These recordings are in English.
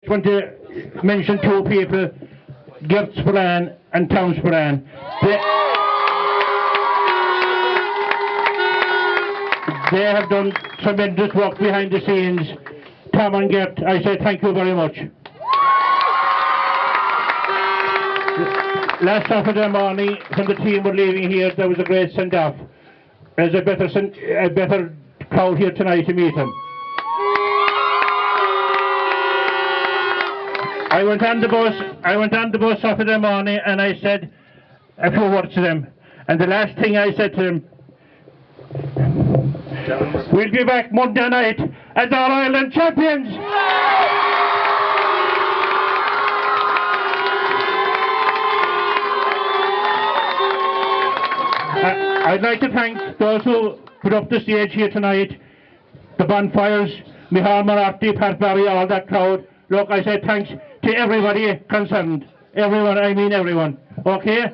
I want to mention two people, Gert Spillane and Tom Spillane. They have done tremendous work behind the scenes. Tom and Gert, I say thank you very much. Last Saturday morning, when the team were leaving here, there was a great send-off. There's a better crowd here tonight to meet them. I went on the bus Saturday morning and I said a few words to them. And the last thing I said to them, we'll be back Monday night as All-Ireland champions! I'd like to thank those who put up the stage here tonight, the bonfires, Michal Marathi, Pat Barry, all that crowd. Look, I say thanks to everybody concerned. Everyone, I mean everyone. Okay?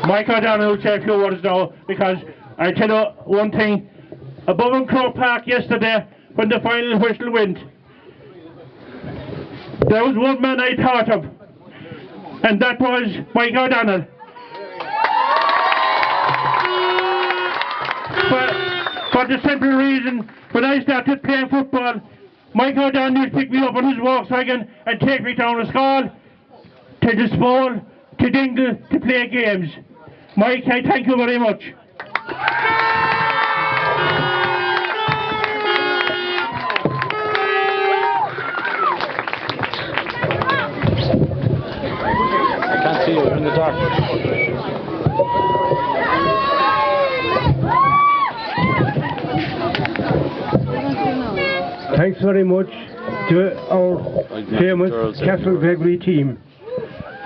Mike O'Donnell will say a few words now, because I tell you one thing. Above in Croke Park yesterday, when the final whistle went, there was one man I thought of, and that was Mike O'Donnell. For the simple reason, when I started playing football, Mike O'Donnell would pick me up on his Volkswagen and take me down to school, to the Spillane, to Dingle, to play games. Mike, I thank you very much. I can't see you, you're in the dark. Thanks very much to our famous Castlegregory team.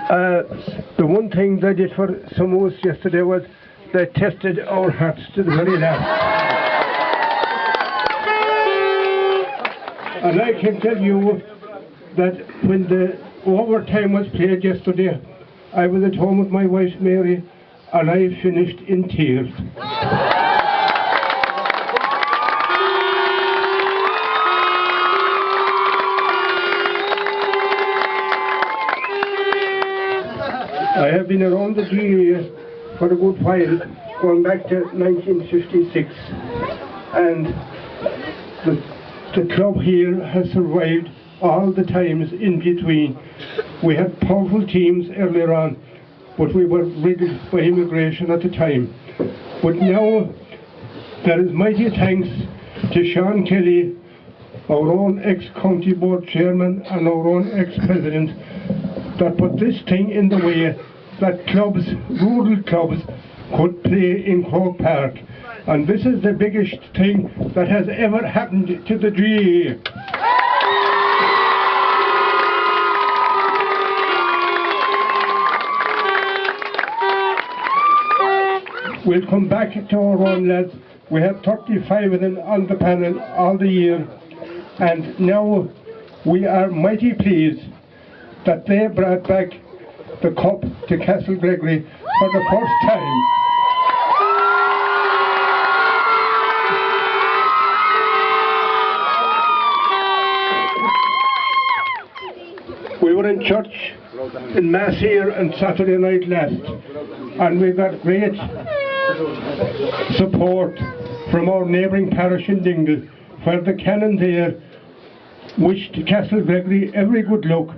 The one thing they did for some of us yesterday was they tested our hearts to the very last. And I can tell you that when the overtime was played yesterday, I was at home with my wife Mary and I finished in tears. I have been around the GAA for a good while, going back to 1956, and the club here has survived all the times in between. We had powerful teams earlier on, but we were riddled by immigration at the time. But now there is mighty thanks to Sean Kelly, our own ex-county board chairman and our own ex-president, that put this thing in the way that clubs, rural clubs, could play in Croke Park. And this is the biggest thing that has ever happened to the GAA. We'll come back to our own lads. We have 35 of them on the panel all the year. And now we are mighty pleased that they brought back the cup to Castlegregory for the first time. We were in church in Mass here on Saturday night last, and we got great support from our neighbouring parish in Dingle, where the canon there wished Castlegregory every good luck,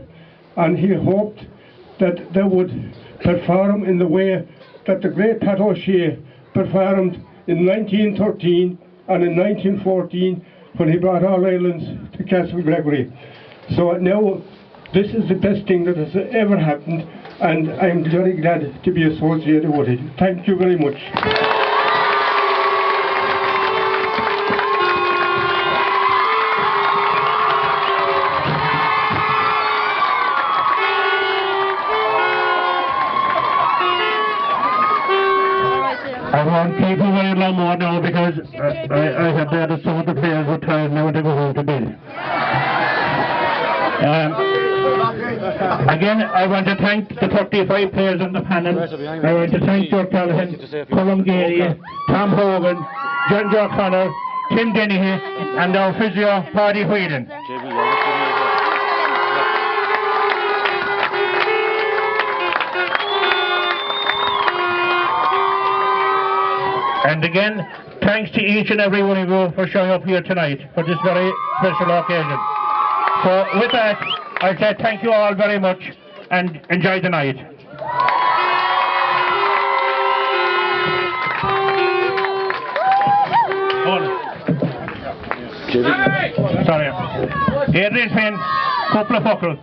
and he hoped that they would perform in the way that the great Pat O'Shea performed in 1913 and in 1914 when he brought All Irelands to Castlegregory. So now this is the best thing that has ever happened, and I'm very glad to be associated with it. Thank you very much. I won't keep you very long more now because I have heard that some of the players were tired and I want to go home to bed. Again, I want to thank the 35 players on the panel. I want to thank George Callahan, Colm Gary, Tom Hogan, John O'Connor, Tim Dennehy, and our physio, Paddy Whelan. And again, thanks to each and every one of you for showing up here tonight for this very special occasion. So with that, I say thank you all very much and enjoy the night. Sorry. Adrian Finn, couple of buckle.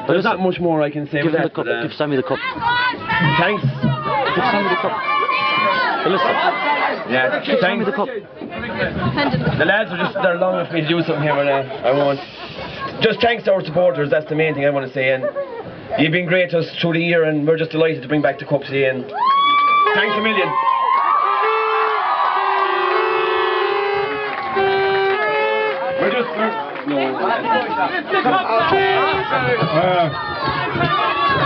There's not much more I can say. Give him the cup. Give Sammy the cup. Thanks. Give Sammy the cup. Yeah, give Sammy the cup. The lads are they're long for me to do something here, but I won't. Just thanks to our supporters, that's the main thing I want to say, and you've been great to us through the year, and we're just delighted to bring back the cup today, and thanks a million.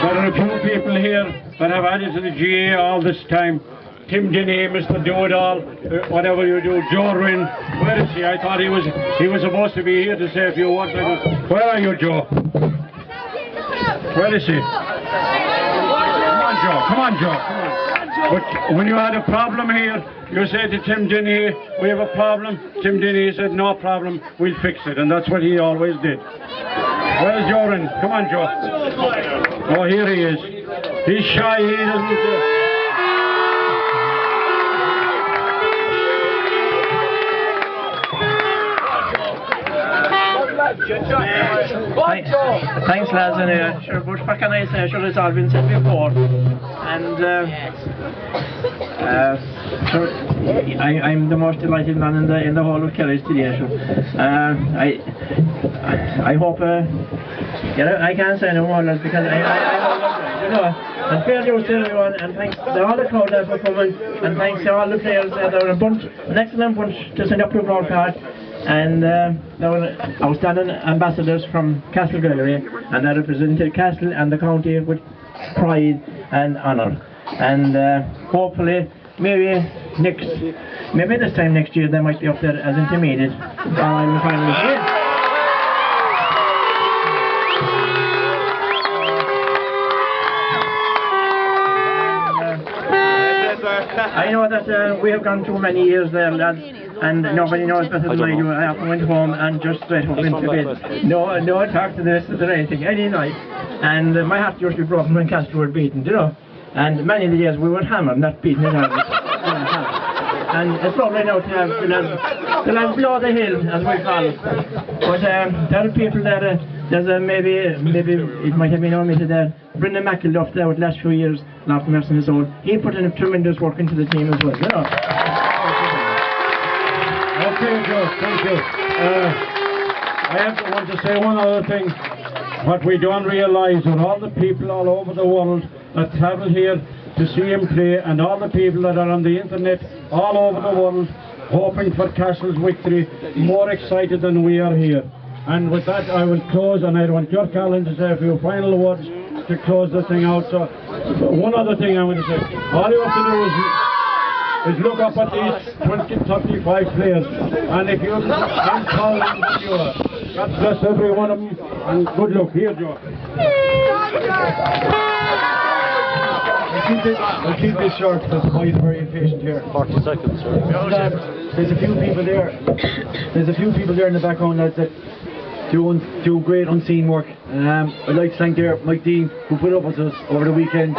There are a few people here that have added to the GA all this time. Tim Dennehy, Mr. Do-It-All, whatever you do. Joe Rynn, where is he? I thought he was supposed to be here to say a few words. Where are you, Joe? Where is he? Come on, Joe. Come on, Joe. Come on. But when you had a problem here, you said to Tim Dennehy, we have a problem. Tim Dennehy said, no problem, we'll fix it. And that's what he always did. Where is Joe Rynn? Come on, Joe. Oh, here he is. He's shy, he doesn't... Thanks lads, and sure, but what can I say? Sure, it's all been said before, and sure, I'm the most delighted man in the whole of Kerry today. Sure. I hope I can't say no more because I you know, and fair dues to everyone, and thanks to all the crowd there for coming, and thanks to all the players. They're an excellent bunch to send up to Broad Park. And they were outstanding ambassadors from Castlegregory, and they represented Castle and the county with pride and honour. And hopefully, maybe this time next year they might be up there as intermediate. I know that we have gone through many years there, lads. And nobody knows better than I do. I often went home and just straight up into bed. No talk to this or anything, any night. And my heart used to be broken when Castle were beaten, you know. And many of the days we were hammered, not beaten in hand. And it's lovely now to have the lads below the hill, as we call it. But there are people there, there's maybe it might have been omitted there. Brendan McElduff there with the last few years, Lord mercy on his soul. He put in a tremendous work into the team as well, you know. Okay, Joe, thank you. I want to say one other thing. What we don't realise are all the people all over the world that travel here to see him play, and all the people that are on the internet all over the world hoping for Castle's victory, more excited than we are here. And with that I will close, and I want your Colin to say a few final words to close this thing out. So one other thing I want to say, all you have to do is look up at these 35 players, and if you can call them, God bless every one of them, and good luck. Here, Joe. I'll keep this short because Boyd's very impatient here. 40 seconds, sir. There's a few people there. There's a few people there in the background lads that do great unseen work. I'd like to thank Mike Dean, who put up with us over the weekend.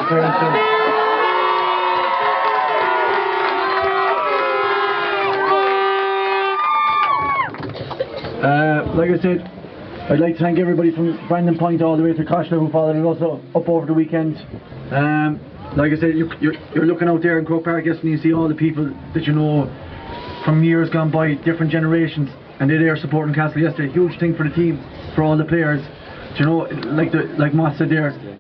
Like I said, I'd like to thank everybody from Brandon Point all the way to Cashler who followed us also up over the weekend. Like I said, you're looking out there in Croke Park yesterday and you see all the people that you know from years gone by, different generations, and they're there supporting Castle yesterday. Huge thing for the team, for all the players. Do you know, like Moss said there,